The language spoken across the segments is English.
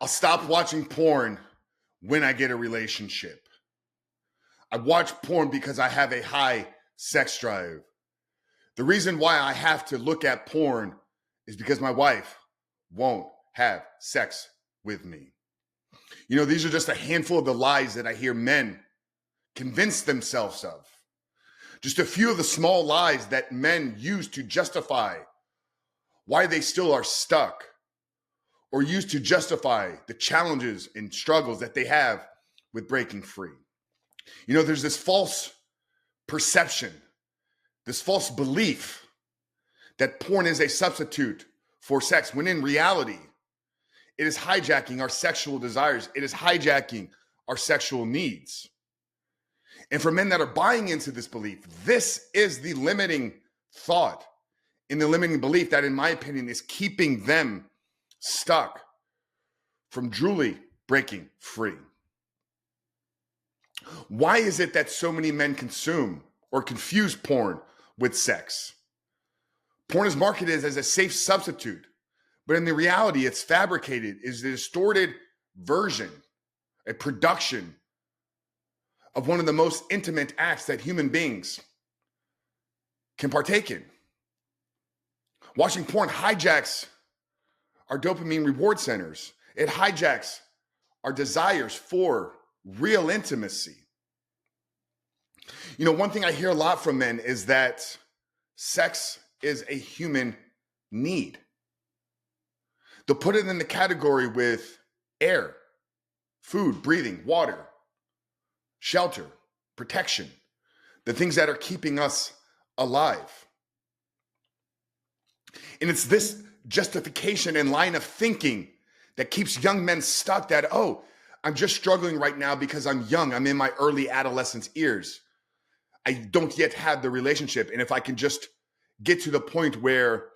I'll stop watching porn when I get a relationship. I watch porn because I have a high sex drive. The reason why I have to look at porn is because my wife won't have sex with me. You know, these are just a handful of the lies that I hear men convince themselves of. Just a few of the small lies that men use to justify why they still are stuck, or use to justify the challenges and struggles that they have with breaking free. You know, there's this false perception, this false belief that porn is a substitute for sex, when in reality, it is hijacking our sexual desires. It is hijacking our sexual needs. And for men that are buying into this belief, this is the limiting thought and the limiting belief that, in my opinion, is keeping them stuck from truly breaking free. Why is it that so many men consume or confuse porn with sex? Porn is marketed as a safe substitute, but in the reality, it's fabricated, is a distorted version, a production of one of the most intimate acts that human beings can partake in. Watching porn hijacks our dopamine reward centers. It hijacks our desires for real intimacy. You know, one thing I hear a lot from men is that sex is a human need. They'll put it in the category with air, food, breathing, water, shelter, protection, the things that are keeping us alive. And it's this justification and line of thinking that keeps young men stuck that, oh, I'm just struggling right now because I'm young. I'm in my early adolescence years. I don't yet have the relationship. And if I can just get to the point where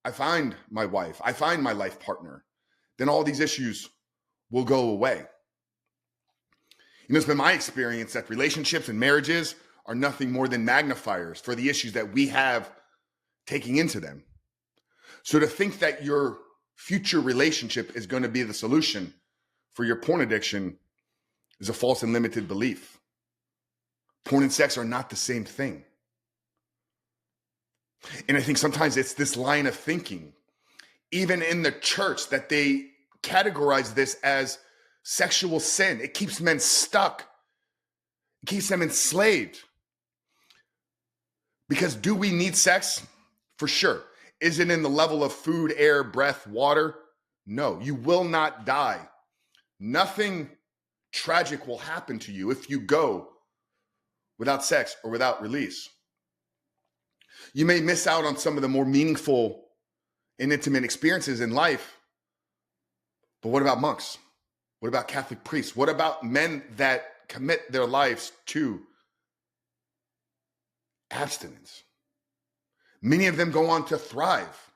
I find my wife, I find my life partner, then all these issues will go away. You know, it's been my experience that relationships and marriages are nothing more than magnifiers for the issues that we have taking into them. So to think that your future relationship is going to be the solution for your porn addiction is a false and limited belief. Porn and sex are not the same thing. And I think sometimes it's this line of thinking, even in the church, that they categorize this as sexual sin. It keeps men stuck. It keeps them enslaved. Because do we need sex? For sure. Is it in the level of food, air, breath, water? No, you will not die. Nothing tragic will happen to you if you go without sex or without release. You may miss out on some of the more meaningful and intimate experiences in life, but what about monks? What about Catholic priests? What about men that commit their lives to abstinence? Many of them go on to thrive.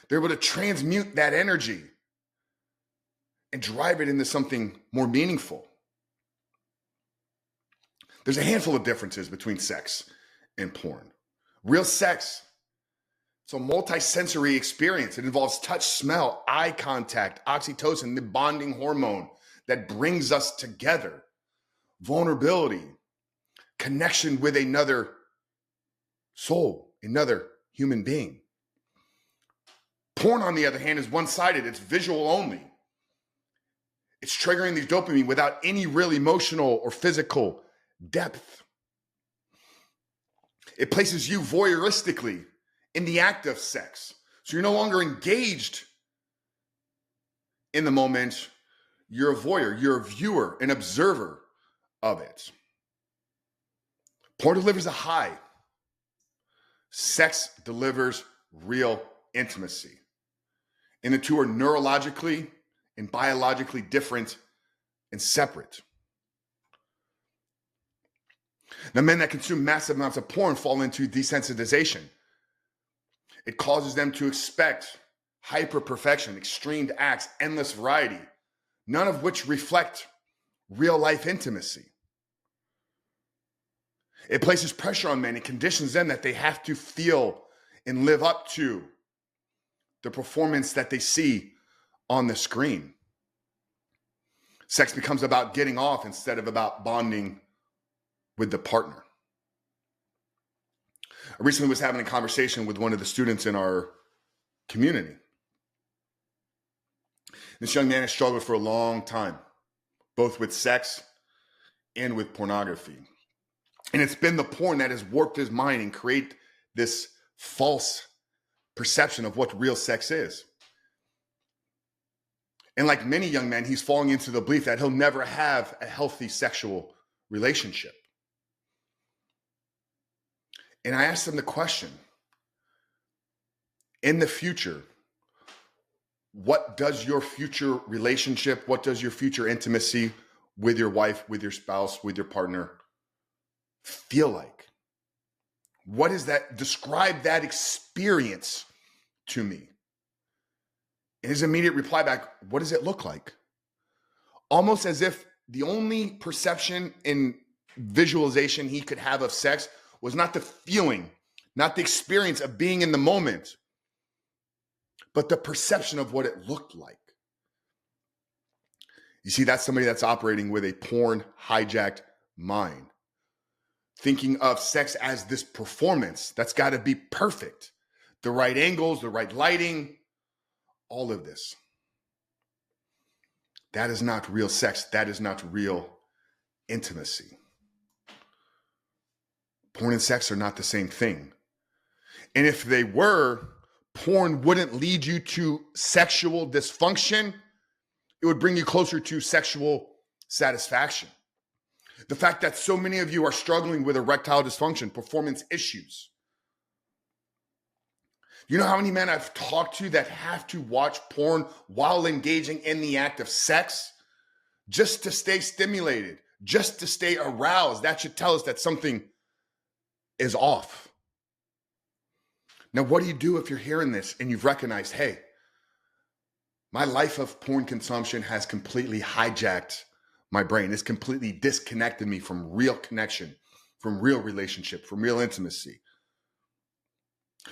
They're able to transmute that energy and drive it into something more meaningful. There's a handful of differences between sex and porn. Real sex, it's a multi-sensory experience. It involves touch, smell, eye contact, oxytocin, the bonding hormone that brings us together, vulnerability, connection with another soul, another human being. Porn, on the other hand, is one-sided. It's visual only. It's triggering these dopamine without any real emotional or physical depth. It places you voyeuristically in the act of sex. So you're no longer engaged in the moment. You're a voyeur, you're a viewer, an observer of it. Porn delivers a high. Sex delivers real intimacy. And the two are neurologically and biologically different and separate. Now, men that consume massive amounts of porn fall into desensitization. It causes them to expect hyper perfection, extreme acts, endless variety, none of which reflect real life intimacy. It places pressure on men and conditions them that they have to feel and live up to the performance that they see on the screen. Sex becomes about getting off instead of about bonding with the partner. I recently was having a conversation with one of the students in our community. This young man has struggled for a long time, both with sex and with pornography. And it's been the porn that has warped his mind and create this false perception of what real sex is. And like many young men, he's falling into the belief that he'll never have a healthy sexual relationship. And I asked him the question, in the future, what does your future relationship, what does your future intimacy with your wife, with your spouse, with your partner feel like? What is that? Describe that experience to me. And his immediate reply back, what does it look like? Almost as if the only perception and visualization he could have of sex was not the feeling, not the experience of being in the moment, but the perception of what it looked like. You see, that's somebody that's operating with a porn hijacked mind, thinking of sex as this performance that's got to be perfect. The right angles, the right lighting, all of this. That is not real sex. That is not real intimacy. Porn and sex are not the same thing. And if they were, porn wouldn't lead you to sexual dysfunction. It would bring you closer to sexual satisfaction. The fact that so many of you are struggling with erectile dysfunction, performance issues. You know how many men I've talked to that have to watch porn while engaging in the act of sex just to stay stimulated, just to stay aroused? That should tell us that something is off. Now, what do you do if you're hearing this and you've recognized, hey, my life of porn consumption has completely hijacked my brain. It's completely disconnected me from real connection, from real relationship, from real intimacy.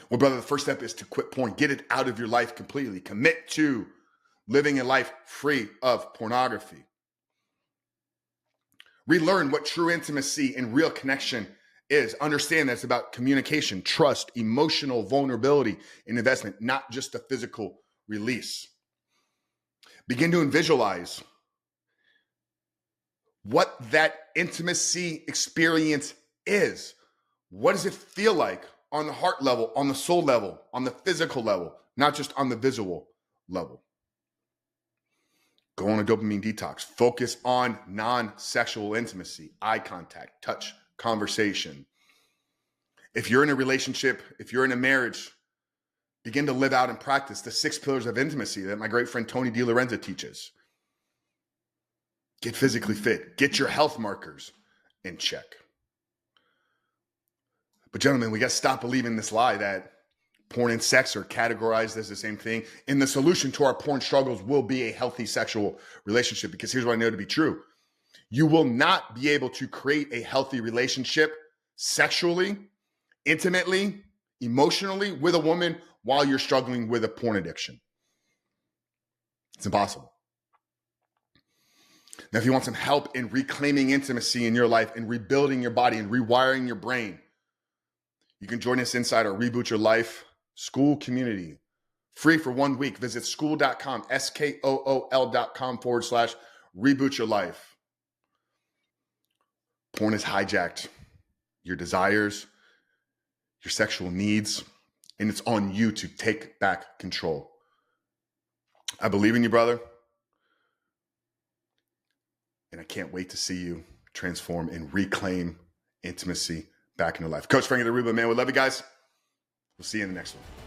Well, brother, the first step is to quit porn. Get it out of your life completely. Commit to living a life free of pornography. Relearn what true intimacy and real connection is. Understand that it's about communication, trust, emotional vulnerability, and investment, not just a physical release. Begin to visualize what that intimacy experience is. What does it feel like on the heart level, on the soul level, on the physical level, not just on the visual level? Go on a dopamine detox. Focus on non-sexual intimacy, eye contact, touch, conversation. If you're in a relationship, if you're in a marriage, begin to live out and practice the 6 pillars of intimacy that my great friend Tony DiLorenzo teaches. Get physically fit. Get your health markers in check. But gentlemen, we got to stop believing this lie that porn and sex are categorized as the same thing. And the solution to our porn struggles will be a healthy sexual relationship. Because here's what I know to be true. You will not be able to create a healthy relationship sexually, intimately, emotionally with a woman while you're struggling with a porn addiction. It's impossible. Now, if you want some help in reclaiming intimacy in your life and rebuilding your body and rewiring your brain, you can join us inside our Reboot Your Life school community. Free for 1 week. Visit school.com, SKOOL.com/reboot your life. Porn has hijacked your desires, your sexual needs, and it's on you to take back control. I believe in you, brother. And I can't wait to see you transform and reclaim intimacy back in your life. Coach Frank of the Reboot, man. We love you guys. We'll see you in the next one.